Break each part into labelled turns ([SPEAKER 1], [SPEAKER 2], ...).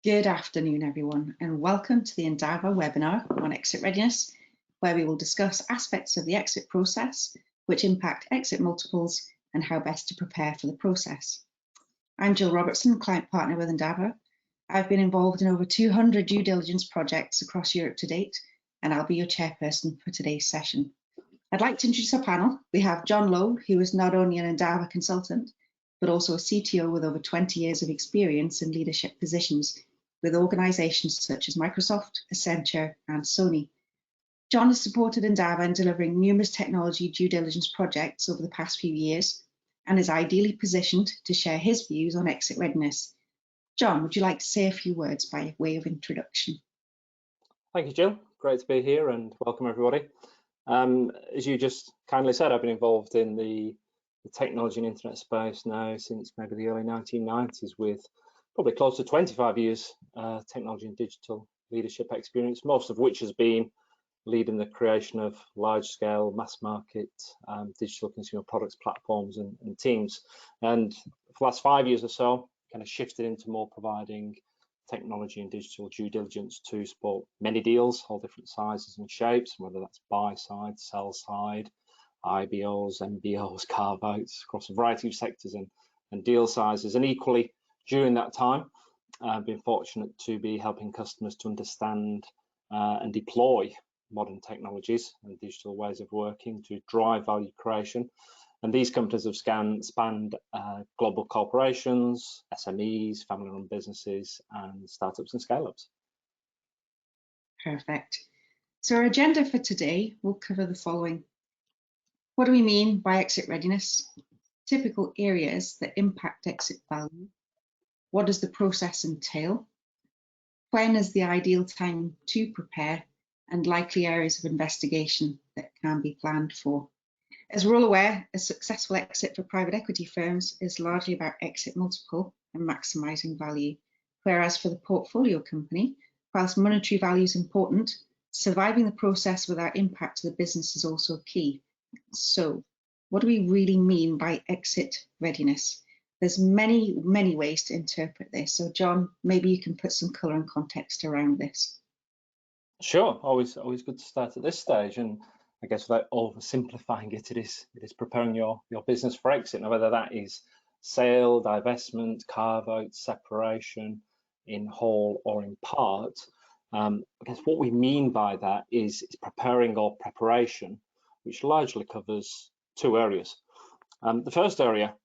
[SPEAKER 1] Good afternoon, everyone, and welcome to the Endava webinar on exit readiness, where we will discuss aspects of the exit process which impact exit multiples and how best to prepare for the process. I'm Jill Robertson, client partner with Endava. I've been involved in over 200 due diligence projects across Europe to date, and I'll be your chairperson for today's session. I'd like to introduce our panel. We have John Lowe, who is not only an Endava consultant, but also a CTO with over 20 years of experience in leadership positions with organisations such as Microsoft, Accenture and Sony. John has supported Endava in delivering numerous technology due diligence projects over the past few years and is ideally positioned to share his views on exit readiness. John, would you like to say a few words by way of introduction?
[SPEAKER 2] Thank you, Jill. Great to be here and welcome everybody. As you just kindly said, I've been involved in the technology and internet space now since maybe the early 1990s with probably close to 25 years technology and digital leadership experience, most of which has been leading the creation of large-scale mass market digital consumer products platforms and teams. And for the last 5 years or so, kind of shifted into more providing technology and digital due diligence to support many deals, all different sizes and shapes, whether that's buy side, sell side, IBOs, MBOs, carve-outs across a variety of sectors and deal sizes. And equally, during that time, I've been fortunate to be helping customers to understand and deploy modern technologies and digital ways of working to drive value creation. And these companies have spanned global corporations, SMEs, family-run businesses, and startups and scale-ups.
[SPEAKER 1] Perfect. So our agenda for today will cover the following. What do we mean by exit readiness? Typical areas that impact exit value. What does the process entail? When is the ideal time to prepare? And likely areas of investigation that can be planned for. As we're all aware, a successful exit for private equity firms is largely about exit multiple and maximising value. Whereas for the portfolio company, whilst monetary value is important, surviving the process without impact to the business is also key. So, what do we really mean by exit readiness? There's many ways to interpret this. So John, maybe you can put some colour and context around this.
[SPEAKER 2] Sure, always good to start at this stage. And I guess without oversimplifying it, it is preparing your business for exit. Now, whether that is sale, divestment, carve out, separation, in whole or in part, I guess what we mean by that is preparing or preparation, which largely covers two areas. The first area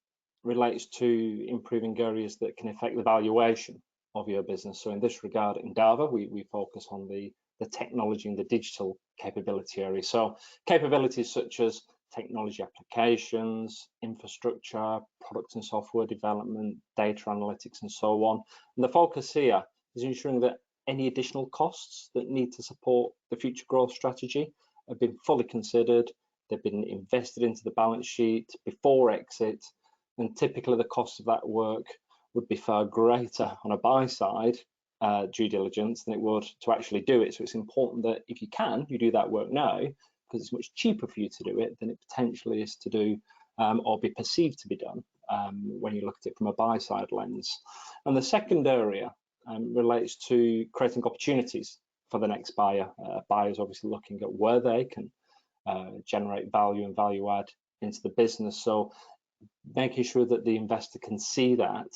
[SPEAKER 2] relates to improving areas that can affect the valuation of your business. So in this regard, in Endava, we focus on the technology and the digital capability area. So capabilities such as technology applications, infrastructure, product and software development, data analytics, and so on. And the focus here is ensuring that any additional costs that need to support the future growth strategy have been fully considered, they've been invested into the balance sheet before exit, and typically the cost of that work would be far greater on a buy side due diligence than it would to actually do it. So it's important that if you can, you do that work now, because it's much cheaper for you to do it than it potentially is to do or be perceived to be done when you look at it from a buy side lens. And the second area relates to creating opportunities for the next buyer. Buyers obviously looking at where they can generate value and value add into the business. So making sure that the investor can see that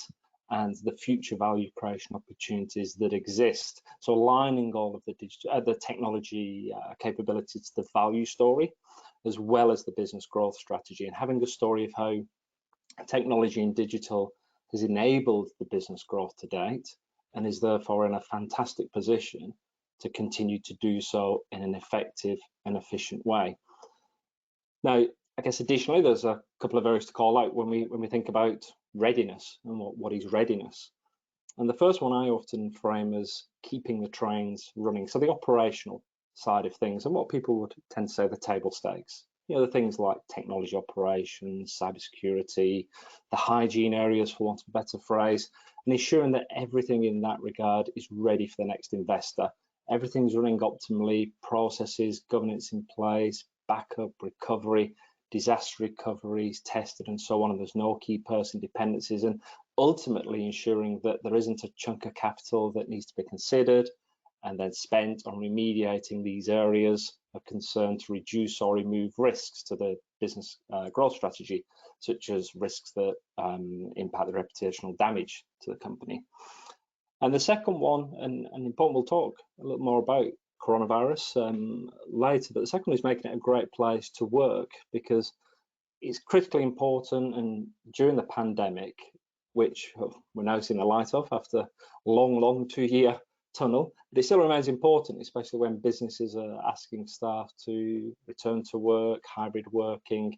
[SPEAKER 2] and the future value creation opportunities that exist. So aligning all of the digital, the technology capabilities to the value story, as well as the business growth strategy, and having a story of how technology and digital has enabled the business growth to date and is therefore in a fantastic position to continue to do so in an effective and efficient way. Now, I guess additionally, there's a couple of areas to call out when we think about readiness and what is readiness. And the first one I often frame as keeping the trains running. So the operational side of things, and what people would tend to say the table stakes. You know, the things like technology operations, cybersecurity, the hygiene areas, for want of a better phrase, and ensuring that everything in that regard is ready for the next investor. Everything's running optimally, processes, governance in place, backup, recovery, disaster recovery is tested and so on, and there's no key person dependencies, and ultimately ensuring that there isn't a chunk of capital that needs to be considered and then spent on remediating these areas of concern to reduce or remove risks to the business growth strategy, such as risks that impact the reputational damage to the company. And the second one, and important, we'll talk a little more about coronavirus later, but the second one is making it a great place to work, because it's critically important. And during the pandemic, which we're now seeing the light of after a long 2-year tunnel, but it still remains important, especially when businesses are asking staff to return to work, hybrid working,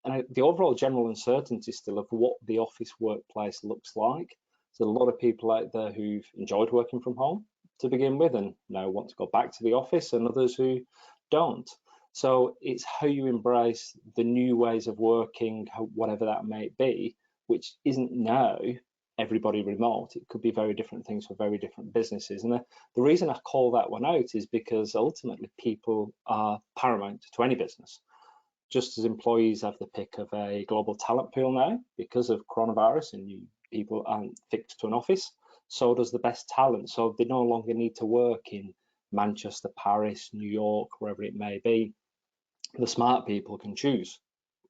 [SPEAKER 2] and the overall general uncertainty still of what the office workplace looks like. So a lot of people out there who've enjoyed working from home to begin with and now want to go back to the office, and others who don't. So it's how you embrace the new ways of working, whatever that may be, which isn't now everybody remote. It could be very different things for very different businesses. And the reason I call that one out is because ultimately people are paramount to any business. Just as employees have the pick of a global talent pool now because of coronavirus and people aren't fixed to an office, so does the best talent. So they no longer need to work in Manchester, Paris, New York, wherever it may be. The smart people can choose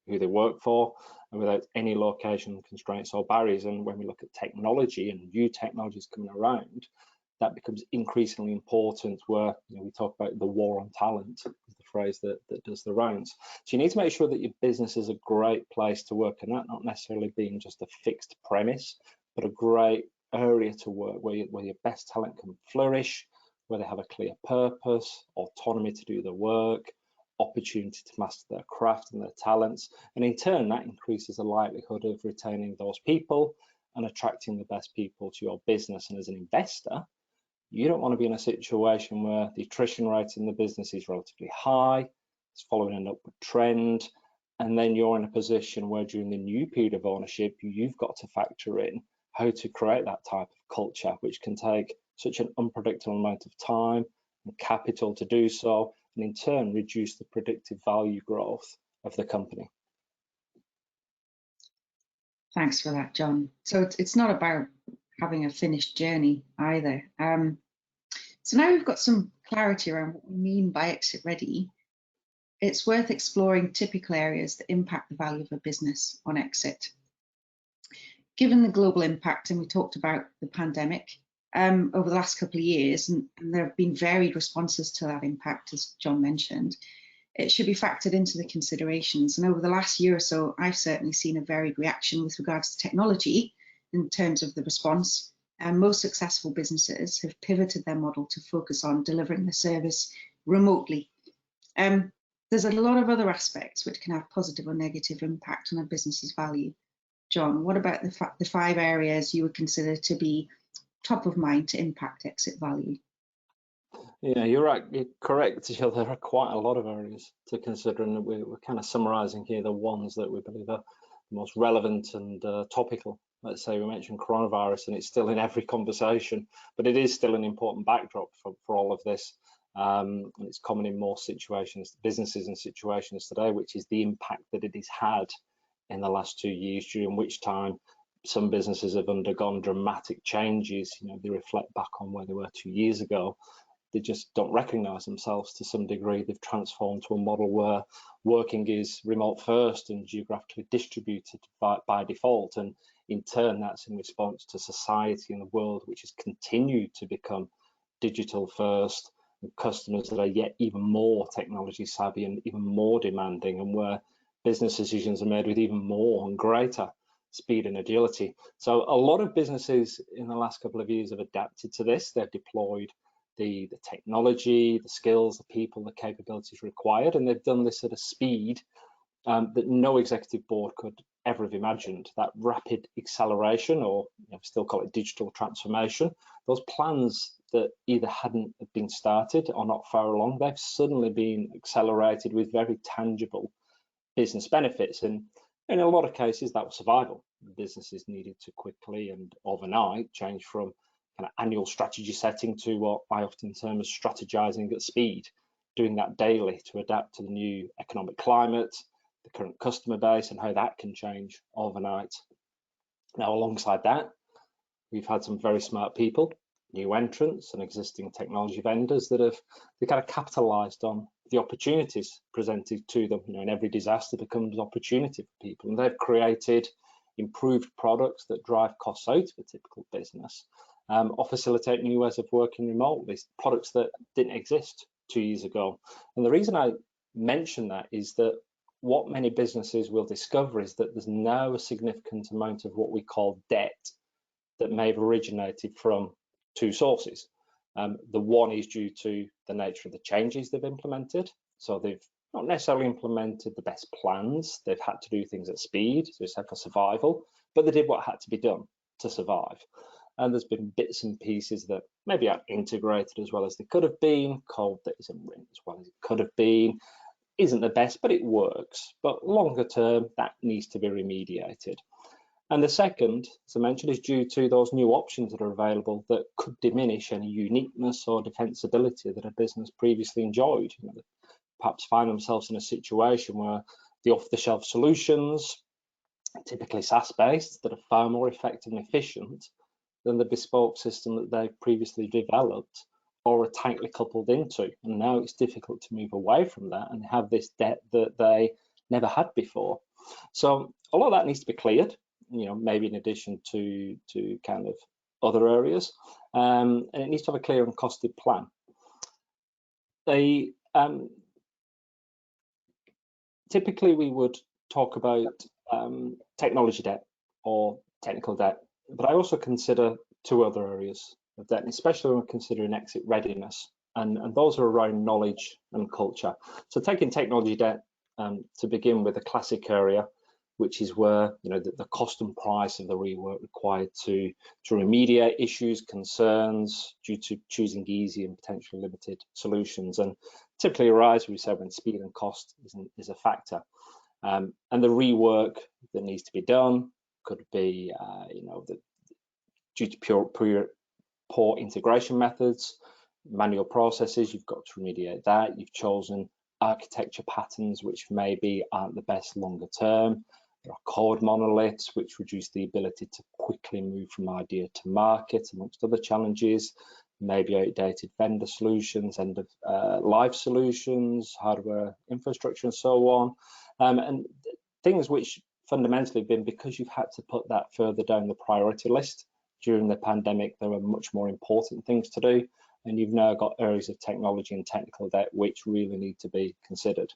[SPEAKER 2] who they work for, and without any location constraints or barriers. And when we look at technology and new technologies coming around, that becomes increasingly important, where we talk about the war on talent, is the phrase that does the rounds. So you need to make sure that your business is a great place to work, and that not necessarily being just a fixed premise, but a great area to work where your best talent can flourish, where they have a clear purpose, autonomy to do the work, opportunity to master their craft and their talents, and in turn that increases the likelihood of retaining those people and attracting the best people to your business. And as an investor, you don't want to be in a situation where the attrition rate in the business is relatively high, it's following an upward trend, and then you're in a position where during the new period of ownership, you've got to factor in how to create that type of culture, which can take such an unpredictable amount of time and capital to do so, and in turn reduce the predictive value growth of the company.
[SPEAKER 1] Thanks for that, John. So it's not about having a finished journey either. So now we've got some clarity around what we mean by exit ready. It's worth exploring typical areas that impact the value of a business on exit. Given the global impact, and we talked about the pandemic over the last couple of years, and there have been varied responses to that impact, as John mentioned, it should be factored into the considerations. And over the last year or so, I've certainly seen a varied reaction with regards to technology in terms of the response. And most successful businesses have pivoted their model to focus on delivering the service remotely. There's a lot of other aspects which can have positive or negative impact on a business's value. John, what about the 5 areas you would consider to be top of mind to impact exit value?
[SPEAKER 2] Yeah, you're right. You're correct. There are quite a lot of areas to consider, and we're kind of summarising here the ones that we believe are the most relevant and topical. Let's say we mentioned coronavirus, and it's still in every conversation, but it is still an important backdrop for all of this. And it's common in most situations, businesses and situations today, which is the impact that it has had in the last 2 years, during which time some businesses have undergone dramatic changes. They reflect back on where they were 2 years ago. They just don't recognise themselves to some degree. They've transformed to a model where working is remote first and geographically distributed by default. And in turn, that's in response to society and the world, which has continued to become digital first, and customers that are yet even more technology savvy and even more demanding, and where business decisions are made with even more and greater speed and agility. So a lot of businesses in the last couple of years have adapted to this. They've deployed the technology, the skills, the people, the capabilities required, and they've done this at a speed that no executive board could ever have imagined. That rapid acceleration, or still call it digital transformation, those plans that either hadn't been started or not far along, they've suddenly been accelerated with very tangible business benefits. And in a lot of cases, that was survival. Businesses needed to quickly and overnight change from kind of annual strategy setting to what I often term as strategizing at speed, doing that daily to adapt to the new economic climate, the current customer base, and how that can change overnight. Now, alongside that, we've had some very smart people, new entrants and existing technology vendors that have kind of capitalized on the opportunities presented to them. In every disaster becomes opportunity for people, and they've created improved products that drive costs out of a typical business, or facilitate new ways of working remotely, products that didn't exist 2 years ago. And the reason I mention that is that what many businesses will discover is that there's now a significant amount of what we call debt that may have originated from two sources. The one is due to the nature of the changes they've implemented. So they've not necessarily implemented the best plans. They've had to do things at speed, so it's for survival, but they did what had to be done to survive. And there's been bits and pieces that maybe aren't integrated as well as they could have been, code that isn't written as well as it could have been, isn't the best, but it works. But longer term, that needs to be remediated. And the second, as I mentioned, is due to those new options that are available that could diminish any uniqueness or defensibility that a business previously enjoyed. Perhaps find themselves in a situation where the off-the-shelf solutions, typically SaaS-based, that are far more effective and efficient than the bespoke system that they previously developed or are tightly coupled into. And now it's difficult to move away from that and have this debt that they never had before. So a lot of that needs to be cleared, maybe in addition to kind of other areas, and it needs to have a clear and costed plan. Typically we would talk about technology debt or technical debt, but I also consider two other areas of debt, especially when we're considering exit readiness, and those are around knowledge and culture. So taking technology debt to begin with, a classic area, which is where the cost and price of the rework required to remediate issues, concerns due to choosing easy and potentially limited solutions, and typically arise, we said, when speed and cost is a factor. And the rework that needs to be done could be, due to poor integration methods, manual processes, you've got to remediate that. You've chosen architecture patterns which maybe aren't the best longer term. There are code monoliths which reduce the ability to quickly move from idea to market, amongst other challenges. Maybe outdated vendor solutions, end of life solutions, hardware infrastructure, and so on. And things which fundamentally have been, because you've had to put that further down the priority list during the pandemic, there were much more important things to do. And you've now got areas of technology and technical debt which really need to be considered.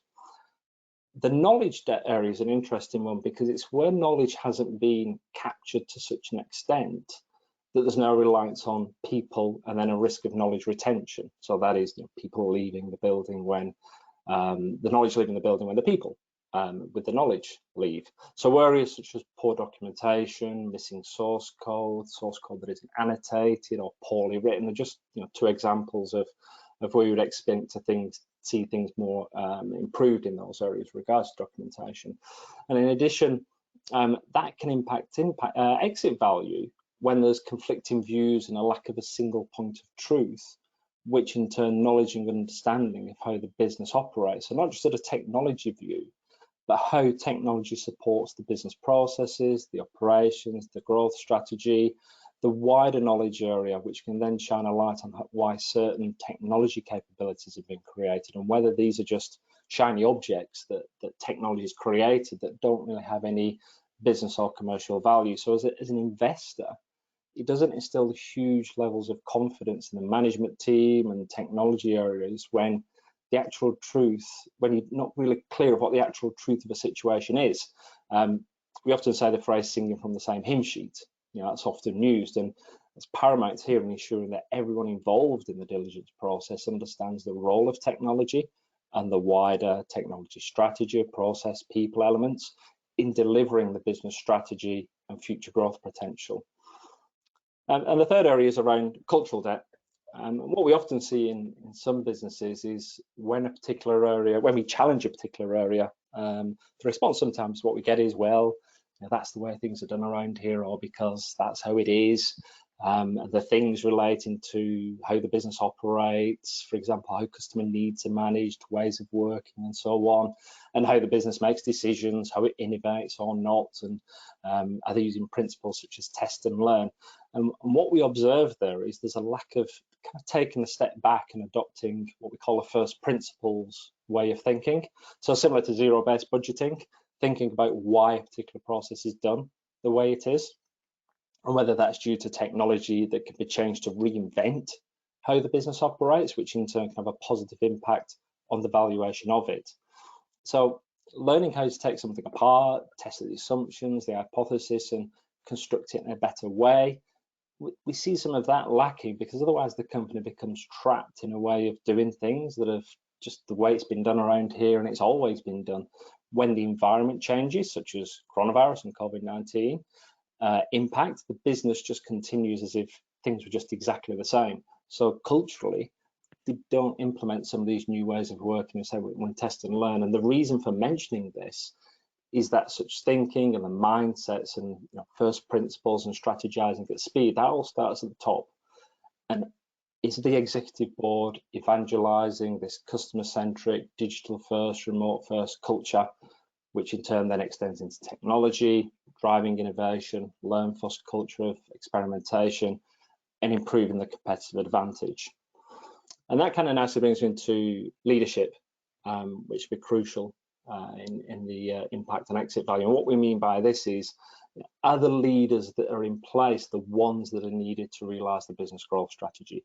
[SPEAKER 2] The knowledge debt area is an interesting one because it's where knowledge hasn't been captured to such an extent that there's no reliance on people and then a risk of knowledge retention. So that is people leaving the building when the knowledge leaving the building when the people with the knowledge leave. So areas such as poor documentation, missing source code that isn't annotated or poorly written are just two examples of where you would expect to see things more improved in those areas with regards to documentation. And in addition, that can impact exit value when there's conflicting views and a lack of a single point of truth, which in turn knowledge and understanding of how the business operates. So not just at a technology view, but how technology supports the business processes, the operations, the growth strategy, the wider knowledge area, which can then shine a light on why certain technology capabilities have been created and whether these are just shiny objects that technology has created that don't really have any business or commercial value. So as an investor, it doesn't instill huge levels of confidence in the management team and technology areas when the actual truth, when you're not really clear of what the actual truth of a situation is. We often say the phrase singing from the same hymn sheet. That's often used, and it's paramount here in ensuring that everyone involved in the diligence process understands the role of technology and the wider technology strategy, process, people elements in delivering the business strategy and future growth potential. And the third area is around cultural debt. What we often see in some businesses is when we challenge a particular area, the response sometimes what we get is, well, that's the way things are done around here, or because that's how it is. the things relating to how the business operates, for example, how customer needs are managed, ways of working and so on, and how the business makes decisions, how it innovates or not, and are they using principles such as test and learn. And what we observe there is there's a lack of kind of taking a step back and adopting what we call a first principles way of thinking. So similar to zero-based budgeting, thinking about why a particular process is done the way it is, and whether that's due to technology that can be changed to reinvent how the business operates, which in turn can have a positive impact on the valuation of it. So learning how to take something apart, test the assumptions, the hypothesis, and construct it in a better way, we see some of that lacking, because otherwise the company becomes trapped in a way of doing things that have just the way it's been done around here and it's always been done. When the environment changes, such as coronavirus and COVID-19, impact, the business just continues as if things were just exactly the same. So culturally, they don't implement some of these new ways of working and say we want to test and learn. And the reason for mentioning this is that such thinking and the mindsets and first principles and strategizing at speed, that all starts at the top. And it's the executive board evangelizing this customer-centric, digital-first, remote-first culture, which in turn then extends into technology, driving innovation, learn-first culture of experimentation, and improving the competitive advantage. And that kind of nicely brings me into leadership, which will be crucial in the impact and exit value. And what we mean by this is, are the leaders that are in place the ones that are needed to realise the business growth strategy?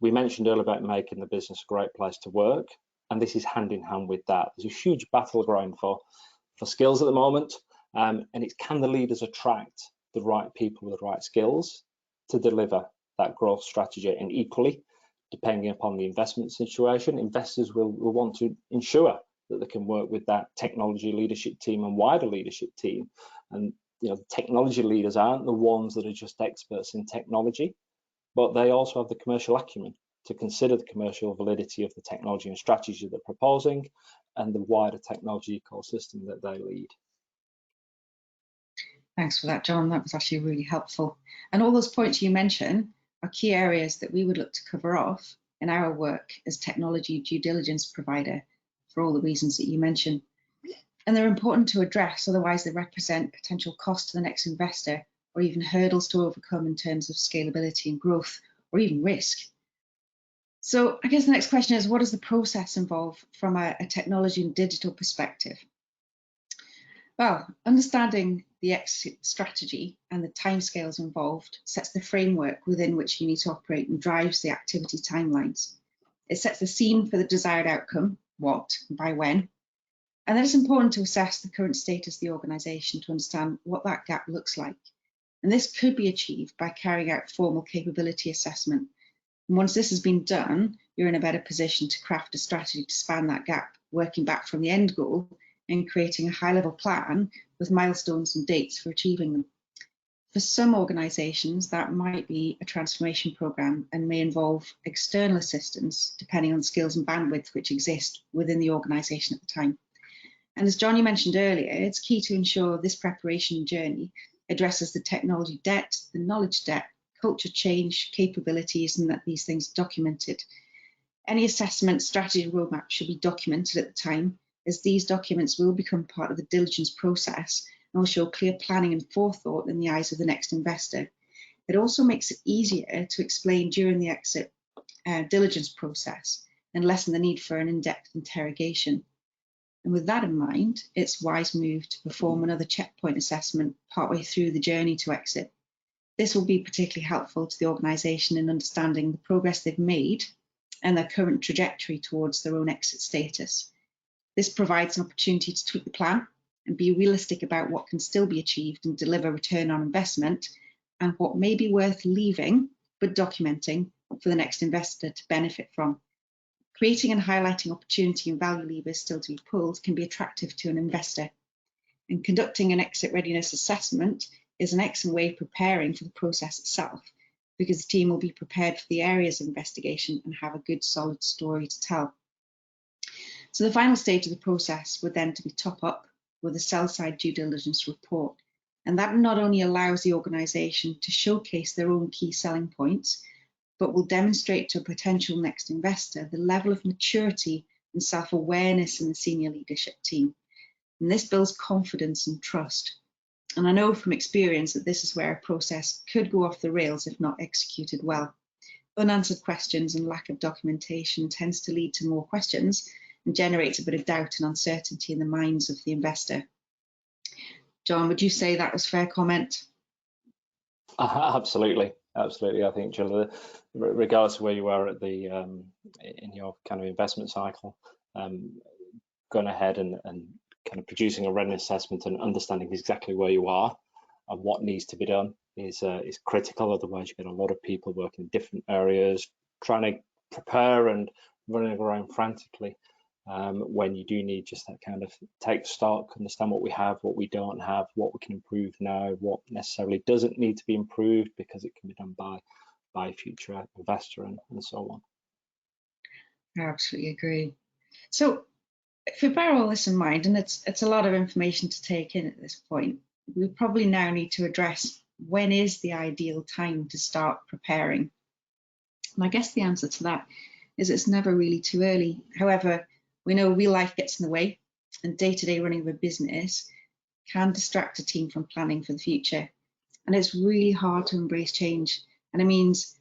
[SPEAKER 2] We mentioned earlier about making the business a great place to work, and this is hand in hand with that. There's a huge battleground for skills at the moment, and it's can the leaders attract the right people with the right skills to deliver that growth strategy? And equally, depending upon the investment situation, investors will want to ensure that they can work with that technology leadership team and wider leadership team. And the technology leaders aren't the ones that are just experts in technology, but they also have the commercial acumen to consider the commercial validity of the technology and strategy they're proposing and the wider technology ecosystem that they lead.
[SPEAKER 1] Thanks for that, John. That was actually really helpful. And all those points you mentioned are key areas that we would look to cover off in our work as technology due diligence provider for all the reasons that you mentioned. And they're important to address, otherwise they represent potential cost to the next investor or even hurdles to overcome in terms of scalability and growth or even risk. So I guess the next question is, what does the process involve from a technology and digital perspective? Well, understanding the exit strategy and the timescales involved sets the framework within which you need to operate and drives the activity timelines. It sets the scene for the desired outcome, what and by when. And then it's important to assess the current status of the organisation to understand what that gap looks like. And this could be achieved by carrying out formal capability assessment. And once this has been done, you're in a better position to craft a strategy to span that gap, working back from the end goal and creating a high-level plan with milestones and dates for achieving them. For some organisations, that might be a transformation programme and may involve external assistance, depending on the skills and bandwidth which exist within the organisation at the time. And as Johnny mentioned earlier, it's key to ensure this preparation journey addresses the technology debt, the knowledge debt, culture change, capabilities, and that these things are documented. Any assessment strategy roadmap should be documented at the time, as these documents will become part of the diligence process and will show clear planning and forethought in the eyes of the next investor. It also makes it easier to explain during the exit diligence process and lessen the need for an in-depth interrogation. And with that in mind, it's a wise move to perform another checkpoint assessment partway through the journey to exit. This will be particularly helpful to the organisation in understanding the progress they've made and their current trajectory towards their own exit status. This provides an opportunity to tweak the plan and be realistic about what can still be achieved and deliver return on investment, and what may be worth leaving but documenting for the next investor to benefit from. Creating and highlighting opportunity and value levers still to be pulled can be attractive to an investor. And conducting an exit readiness assessment is an excellent way of preparing for the process itself, because the team will be prepared for the areas of investigation and have a good solid story to tell. So the final stage of the process would then to be top up with a sell-side due diligence report. And that not only allows the organisation to showcase their own key selling points, but will demonstrate to a potential next investor the level of maturity and self-awareness in the senior leadership team. And this builds confidence and trust. And I know from experience that this is where a process could go off the rails if not executed well. Unanswered questions and lack of documentation tends to lead to more questions and generates a bit of doubt and uncertainty in the minds of the investor. John, would you say that was fair comment?
[SPEAKER 2] Absolutely. Absolutely. I think, Jill, regardless of where you are at the in your kind of investment cycle, going ahead and kind of producing a readiness assessment and understanding exactly where you are and what needs to be done is critical. Otherwise, you get a lot of people working in different areas, trying to prepare and running around frantically, when you do need just that kind of take stock, understand what we have, what we don't have, what we can improve now, what necessarily doesn't need to be improved because it can be done by a future investor and so on.
[SPEAKER 1] I absolutely agree. So if we bear all this in mind, and it's a lot of information to take in at this point, we probably now need to address when is the ideal time to start preparing. And I guess the answer to that is it's never really too early. However, we know real life gets in the way, and day-to-day running of a business can distract a team from planning for the future. And it's really hard to embrace change. And it means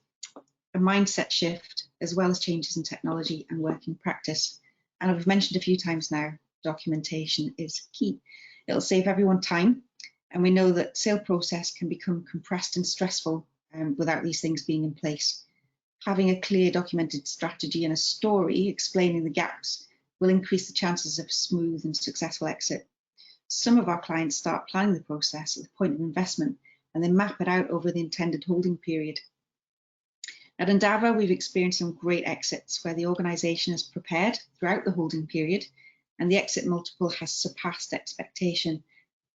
[SPEAKER 1] a mindset shift, as well as changes in technology and working practice. And I've mentioned a few times now, documentation is key. It'll save everyone time. And we know that sale process can become compressed and stressful without these things being in place. Having a clear documented strategy and a story explaining the gaps will increase the chances of a smooth and successful exit. Some of our clients start planning the process at the point of investment and then map it out over the intended holding period. At Endava, we've experienced some great exits where the organisation has prepared throughout the holding period and the exit multiple has surpassed expectation.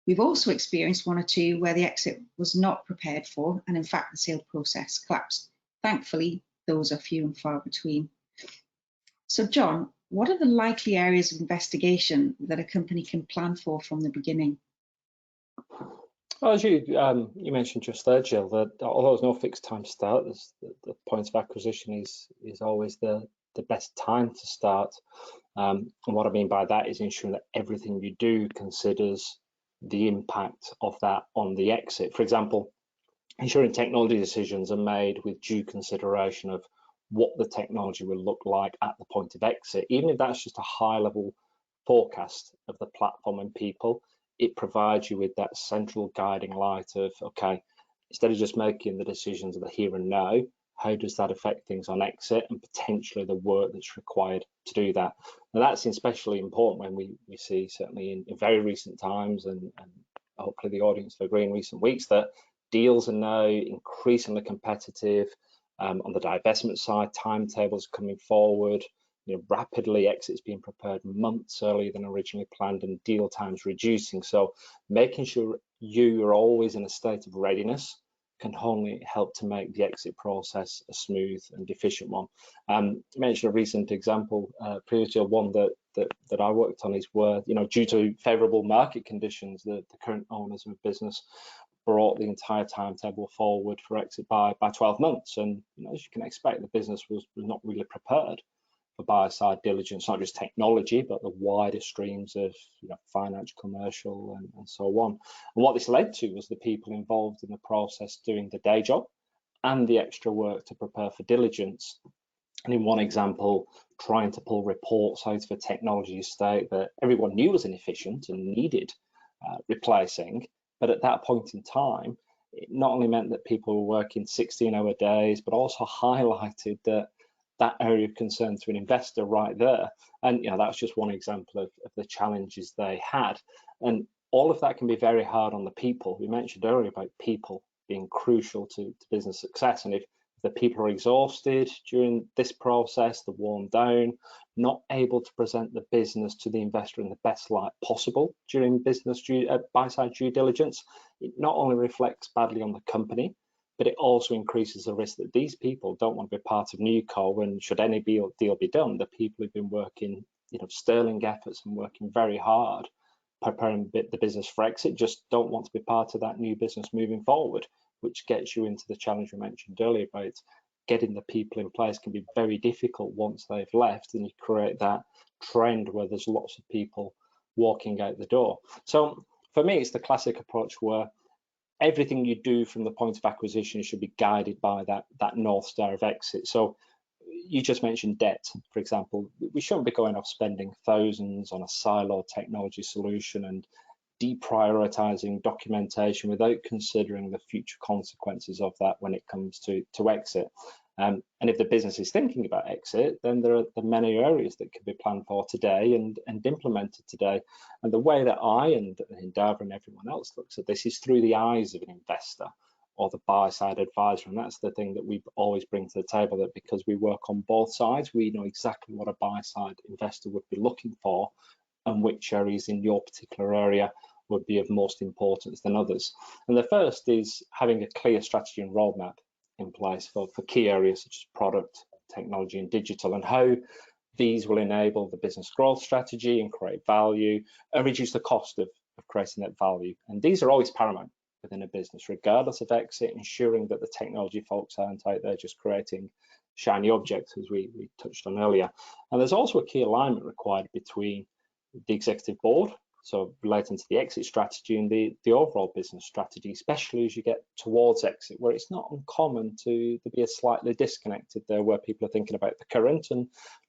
[SPEAKER 1] We've also experienced one or two where the exit was not prepared for and in fact the sale process collapsed. Thankfully, those are few and far between. So John, what are the likely areas of investigation that a company can plan for from the beginning?
[SPEAKER 2] Well, as you mentioned just there, Jill, that although there's no fixed time to start, the point of acquisition is always the best time to start. And what I mean by that is ensuring that everything you do considers the impact of that on the exit. For example, ensuring technology decisions are made with due consideration of what the technology will look like at the point of exit, even if that's just a high-level forecast of the platform and people. It provides you with that central guiding light of, okay, instead of just making the decisions of the here and now, how does that affect things on exit and potentially the work that's required to do that? And that's especially important when we see, certainly in very recent times, and hopefully the audience will agree in recent weeks, that deals are now increasingly competitive. On the divestment side, timetables coming forward, rapidly exits being prepared months earlier than originally planned and deal times reducing. So making sure you're always in a state of readiness can only help to make the exit process a smooth and efficient one. I mentioned a recent example previously, one that I worked on is where, due to favourable market conditions, the current owners of a business brought the entire timetable forward for exit by 12 months. And as you can expect, the business was not really prepared for buy-side diligence, not just technology, but the wider streams of finance, commercial, and so on. And what this led to was the people involved in the process doing the day job and the extra work to prepare for diligence. And in one example, trying to pull reports out of a technology estate that everyone knew was inefficient and needed replacing. But at that point in time, it not only meant that people were working 16-hour days, but also highlighted that area of concern to an investor right there. And that's just one example of the challenges they had. And all of that can be very hard on the people. We mentioned earlier about people being crucial to business success. And if the people are exhausted during this process, they're worn down, not able to present the business to the investor in the best light possible during business buy-side due diligence, it not only reflects badly on the company, but it also increases the risk that these people don't want to be part of Newco. And should any deal be done, the people who've been working, sterling efforts and working very hard preparing the business for exit, just don't want to be part of that new business moving forward, which gets you into the challenge we mentioned earlier about getting the people in place can be very difficult once they've left, and you create that trend where there's lots of people walking out the door. So for me, it's the classic approach where everything you do from the point of acquisition should be guided by that North Star of exit. So you just mentioned debt, for example. We shouldn't be going off spending thousands on a siloed technology solution and deprioritizing documentation without considering the future consequences of that when it comes to exit. And if the business is thinking about exit, then there are many areas that can be planned for today and implemented today. And the way that I and Endava and everyone else looks at this is through the eyes of an investor or the buy-side advisor. And that's the thing that we always bring to the table, that because we work on both sides, we know exactly what a buy-side investor would be looking for and which areas in your particular area would be of most importance than others. And the first is having a clear strategy and roadmap in place for key areas such as product, technology and digital, and how these will enable the business growth strategy and create value and reduce the cost of creating that value. And these are always paramount within a business, regardless of exit, ensuring that the technology folks aren't out there just creating shiny objects, as we touched on earlier. And there's also a key alignment required between the executive board, so relating to the exit strategy, and the overall business strategy, especially as you get towards exit, where it's not uncommon to be a slightly disconnected there, where people are thinking about the current and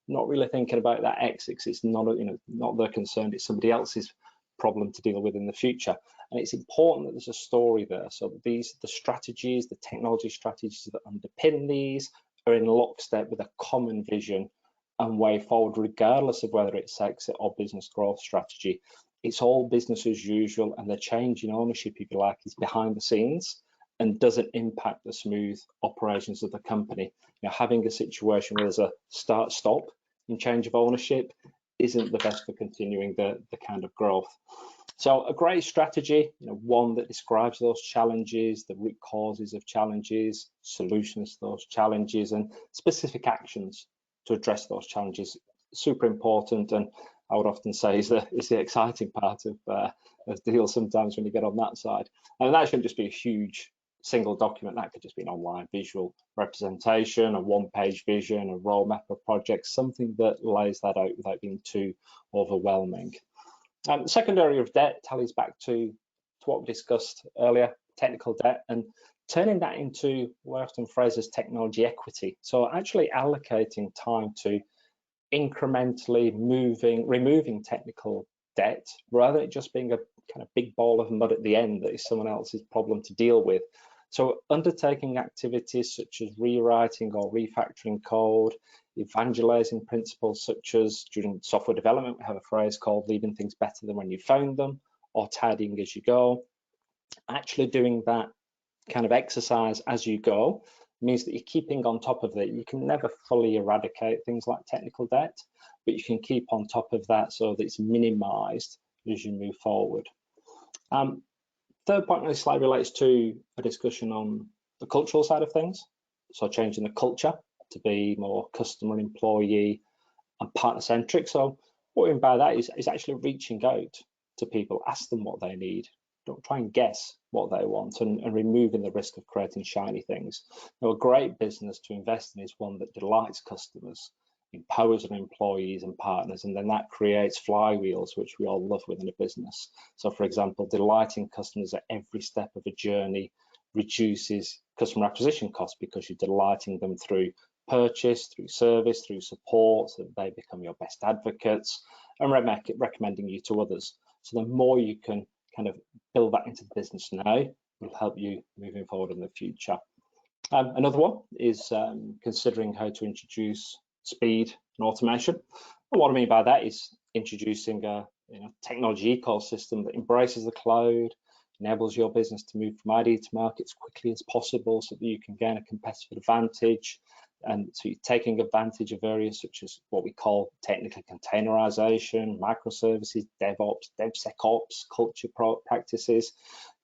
[SPEAKER 2] not really thinking about that exit, because it's not their concern, it's somebody else's problem to deal with in the future. And it's important that there's a story there, so that the strategies, the technology strategies that underpin these are in lockstep with a common vision and way forward, regardless of whether it's exit or business growth strategy. It's all business as usual, and the change in ownership, if you like, is behind the scenes and doesn't impact the smooth operations of the company. Having a situation where there's a start-stop in change of ownership isn't the best for continuing the kind of growth. So a great strategy, one that describes those challenges, the root causes of challenges, solutions to those challenges, and specific actions to address those challenges, super important. And I would often say is the exciting part of deals sometimes when you get on that side. And that shouldn't just be a huge single document. That could just be an online visual representation, a one-page vision, a roadmap of projects, something that lays that out without being too overwhelming. The second area of debt tallies back to what we discussed earlier, technical debt, and turning that into what I often phrase as technology equity. So actually allocating time to incrementally removing technical debt, rather than it just being a kind of big ball of mud at the end that is someone else's problem to deal with. So undertaking activities such as rewriting or refactoring code, evangelizing principles such as, during software development, we have a phrase called leaving things better than when you found them, or tidying as you go. Actually doing that kind of exercise as you go means that you're keeping on top of it. You can never fully eradicate things like technical debt, but you can keep on top of that so that it's minimized as you move forward. Third point on this slide relates to a discussion on the cultural side of things. So changing the culture to be more customer, employee and partner centric. So what we mean by that is actually reaching out to people, ask them what they need. Don't try and guess what they want, and removing the risk of creating shiny things. A great business to invest in is one that delights customers, empowers their employees and partners, and then that creates flywheels, which we all love within a business. So for example, delighting customers at every step of a journey reduces customer acquisition costs, because you're delighting them through purchase, through service, through support, so that they become your best advocates and recommending you to others. So the more you can kind of build that into the business now will help you moving forward in the future. Another one is considering how to introduce speed and automation. And what I mean by that is introducing a technology ecosystem that embraces the cloud, enables your business to move from idea to market as quickly as possible so that you can gain a competitive advantage. And so you're taking advantage of areas such as what we call technical containerization, microservices, DevOps, DevSecOps, culture practices,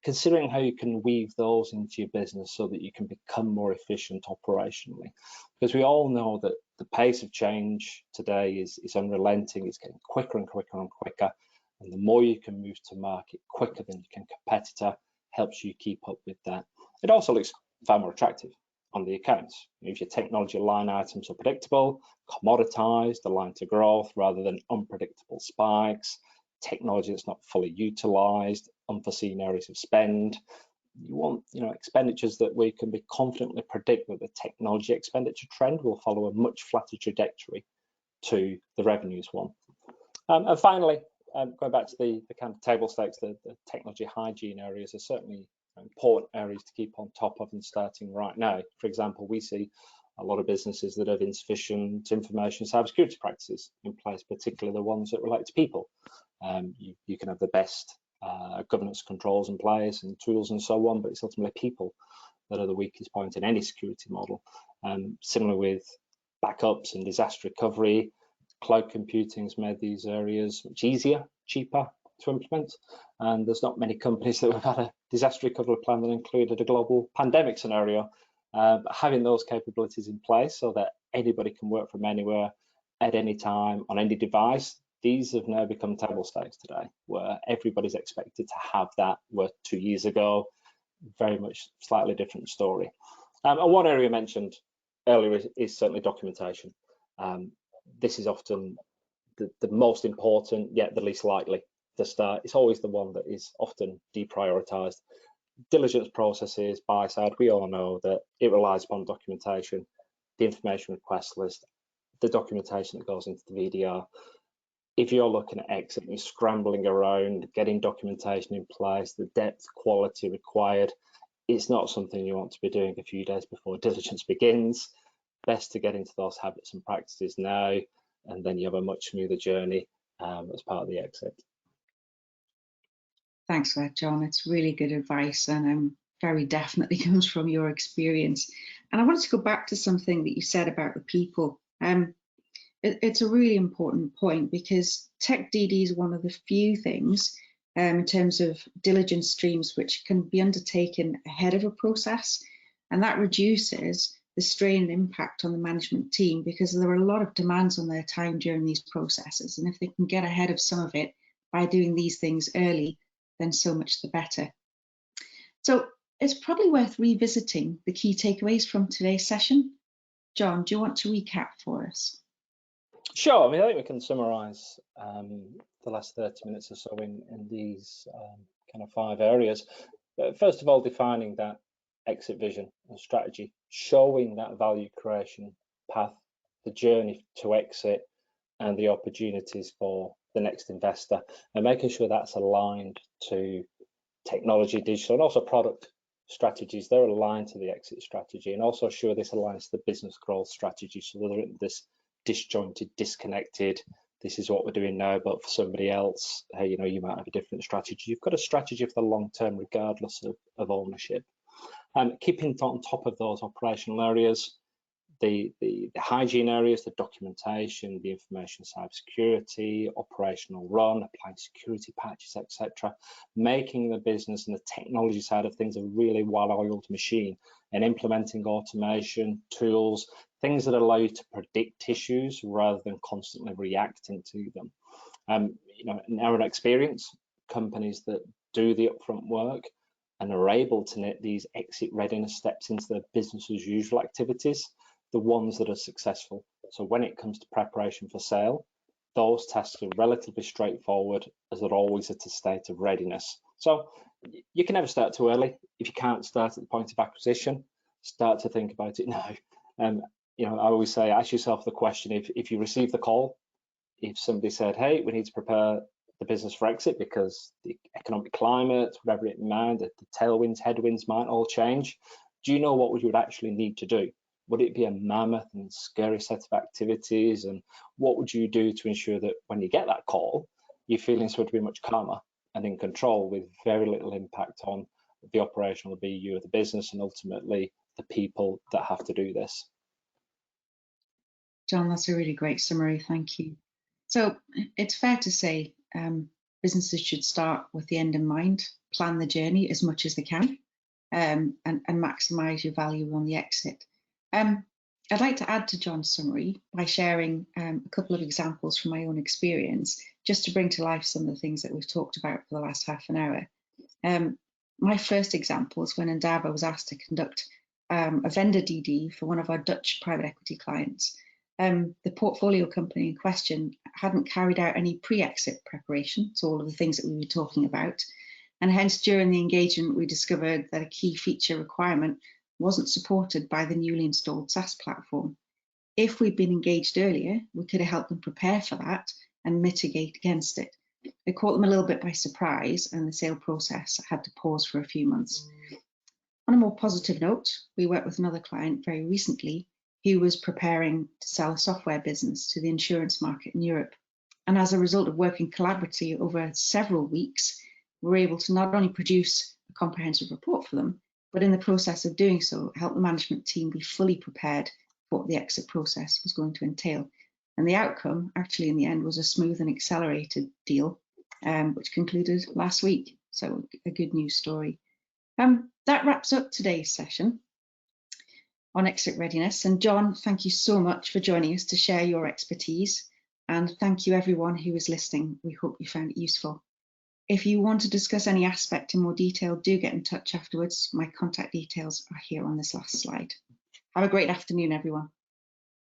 [SPEAKER 2] considering how you can weave those into your business so that you can become more efficient operationally. Because we all know that the pace of change today is unrelenting, it's getting quicker and quicker and quicker. And the more you can move to market quicker than your competitor helps you keep up with that. It also looks far more attractive on the accounts. If your technology line items are predictable, commoditized, aligned to growth rather than unpredictable spikes, technology that's not fully utilized, unforeseen areas of spend. You want, expenditures that we can be confidently predict that the technology expenditure trend will follow a much flatter trajectory to the revenues one. And finally, going back to the kind of table stakes, the technology hygiene areas are certainly important areas to keep on top of and starting right now. For example, we see a lot of businesses that have insufficient information cybersecurity practices in place, particularly the ones that relate to people. You can have the best governance controls in place and tools and so on, but it's ultimately people that are the weakest point in any security model. Similar with backups and disaster recovery, cloud computing has made these areas much easier, cheaper to implement, and there's not many companies that have had a disaster recovery plan that included a global pandemic scenario. But having those capabilities in place so that anybody can work from anywhere at any time on any device, these have now become table stakes today, where everybody's expected to have that, where 2 years ago, very much slightly different story. And one area mentioned earlier is certainly documentation. This is often the most important, yet the least likely to start. It's always the one that is often deprioritized. Diligence processes, buy side, we all know that it relies upon documentation, the information request list, the documentation that goes into the VDR. If you're looking at exit and you're scrambling around, getting documentation in place, the depth, quality required, it's not something you want to be doing a few days before diligence begins. Best to get into those habits and practices now, and then you have a much smoother journey as part of the exit.
[SPEAKER 1] Thanks for that, John. It's really good advice, and very definitely comes from your experience. And I wanted to go back to something that you said about the people. It's a really important point, because Tech DD is one of the few things in terms of diligence streams which can be undertaken ahead of a process, and that reduces the strain and impact on the management team, because there are a lot of demands on their time during these processes, and if they can get ahead of some of it by doing these things early, then so much the better. So it's probably worth revisiting the key takeaways from today's session. John, do you want to recap for us?
[SPEAKER 2] Sure. I mean, I think we can summarise the last 30 minutes or so in these kind of 5 areas. First of all, defining that exit vision and strategy, showing that value creation path, the journey to exit, and the opportunities for the next investor, and making sure that's aligned to technology, digital, and also product strategies. They're aligned to the exit strategy, and also sure this aligns to the business growth strategy, so there isn't this disjointed, disconnected, this is what we're doing now, but for somebody else, hey, you might have a different strategy. You've got a strategy for the long term, regardless of ownership. Keeping on top of those operational areas, the hygiene areas, the documentation, the information cybersecurity, operational run, applying security patches, etc. Making the business and the technology side of things a really well-oiled machine, and implementing automation, tools, things that allow you to predict issues rather than constantly reacting to them. In our experience, companies that do the upfront work and are able to knit these exit readiness steps into their business as usual activities, the ones that are successful. So when it comes to preparation for sale, those tasks are relatively straightforward, as they're always at a state of readiness. So you can never start too early. If you can't start at the point of acquisition, start to think about it now. I always say, ask yourself the question, if you receive the call, if somebody said, hey, we need to prepare the business for exit because the economic climate, whatever it might, the tailwinds, headwinds might all change, do you know what you would actually need to do? Would it be a mammoth and scary set of activities? And what would you do to ensure that when you get that call, your feelings would be much calmer and in control, with very little impact on the operational BU of the business and ultimately the people that have to do this?
[SPEAKER 1] John, that's a really great summary. Thank you. So it's fair to say businesses should start with the end in mind, plan the journey as much as they can, and maximise your value on the exit. I'd like to add to John's summary by sharing a couple of examples from my own experience, just to bring to life some of the things that we've talked about for the last half an hour. My first example is when Endava was asked to conduct a vendor DD for one of our Dutch private equity clients. The portfolio company in question hadn't carried out any pre-exit preparation, so all of the things that we were talking about, and hence during the engagement we discovered that a key feature requirement wasn't supported by the newly installed SaaS platform. If we'd been engaged earlier, we could have helped them prepare for that and mitigate against it. It caught them a little bit by surprise, and the sale process had to pause for a few months. On a more positive note, we worked with another client very recently who was preparing to sell a software business to the insurance market in Europe. And as a result of working collaboratively over several weeks, we were able to not only produce a comprehensive report for them, but in the process of doing so, help the management team be fully prepared for what the exit process was going to entail. And the outcome, actually, in the end, was a smooth and accelerated deal, which concluded last week. So a good news story. That wraps up today's session on exit readiness. And John, thank you so much for joining us to share your expertise. And thank you everyone who is listening. We hope you found it useful. If you want to discuss any aspect in more detail, do get in touch afterwards. My contact details are here on this last slide. Have a great afternoon, everyone.